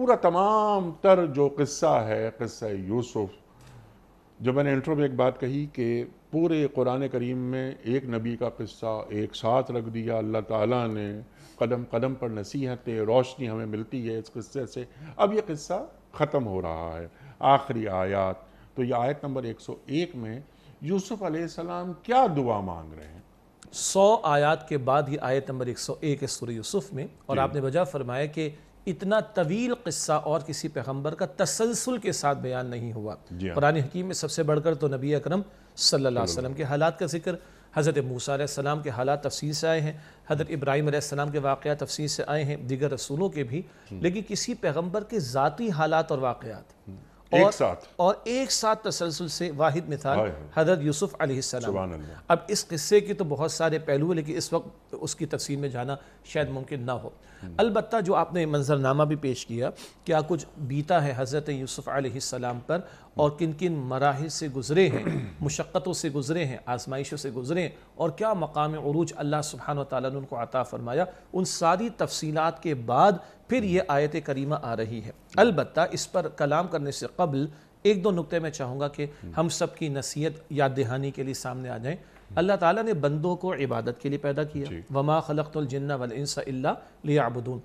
پورا تمام تر جو قصہ ہے قصہ یوسف، جو میں نے انٹرو میں ایک بات کہی کہ پورے قرآن کریم میں ایک نبی کا قصہ ایک ساتھ رکھ دیا اللہ تعالیٰ نے، قدم قدم پر نصیحتیں، روشنی ہمیں ملتی ہے اس قصے سے۔ اب یہ قصہ ختم ہو رہا ہے، آخری آیات۔ تو یہ آیت نمبر 101 میں یوسف علیہ السلام کیا دعا مانگ رہے ہیں؟ 100 آیات کے بعد یہ آیت نمبر 101 ہے سورہ یوسف میں، اور آپ نے وجہ فرمایا کہ اتنا طویل قصہ اور کسی پیغمبر کا تسلسل کے ساتھ بیان نہیں ہوا۔ قرآن حکیم میں سب سے بڑھ کر تو نبی اکرم صلی اللہ علیہ وسلم کے حالات کا ذکر، حضرت موسیٰ علیہ السلام کے حالات تفصیل سے آئے ہیں، حضرت ابراہیم علیہ السلام کے واقعات تفصیل سے آئے ہیں، دیگر رسولوں کے بھی، لیکن کسی پیغمبر کے ذاتی حالات اور واقعات ایک ساتھ تسلسل سے واحد مثال حضرت یوسف علیہ السلام۔ اب اس قصے کی تو بہت سارے پہلو ہیں، لیکن اس وقت اس کی تفصیل میں جانا شاید ممکن نہ ہو۔ البتہ جو آپ نے منظرنامہ بھی پیش کیا، کیا کچھ بیتا ہے حضرت یوسف علیہ السلام پر، اور کن کن مراحل سے گزرے ہیں، مشقتوں سے گزرے ہیں، آزمائشوں سے گزرے ہیں، اور کیا مقام عروج اللہ سبحانہ وتعالیٰ نے ان کو عطا فرمایا، ان ساری تفصیلات کے بعد پھر یہ آیت کریمہ آ رہی ہے۔ البتہ اس پر کلام کرنے سے قبل ایک دو نقطے میں چاہوں گا کہ ہم سب کی نصیحت یاد دہانی کے لیے سامنے آ جائیں۔ اللہ تعالیٰ نے بندوں کو عبادت کے لیے پیدا کیا، وَمَا خَلَقْتُ الْجِنَّ وَالْإِنسَ إِلَّا لِيَعْبُدُونَ۔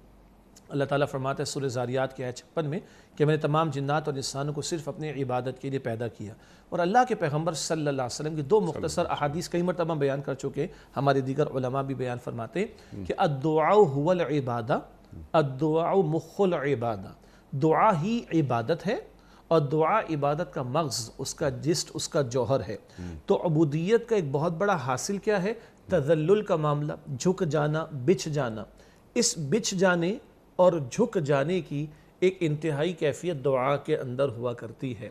اللہ تعالیٰ فرماتا ہے سورہ زاریات کی آیت 56 میں کہ میں نے تمام جنات اور انسانوں کو صرف اپنی عبادت کے لیے پیدا کیا۔ اور اللہ کے پیغمبر صلی اللہ علیہ وسلم کی دو مختصر احادیث کئی مرتبہ بیان کر چکے، ہمارے دیگر علماء بھی بیان فرماتے کہ الدعاء هو العبادہ، الدعاء مخ العبادہ، دعا ہی عبادت ہے، اور دعا عبادت کا مغز، اس کا جسٹ، اس کا جوہر ہے۔ تو عبودیت کا ایک بہت بڑا حاصل کیا ہے؟ تذلل کا معاملہ، جھک جانا، بچھ جانا۔ اس بچھ جانے اور جھک جانے کی ایک انتہائی کیفیت دعا کے اندر ہوا کرتی ہے۔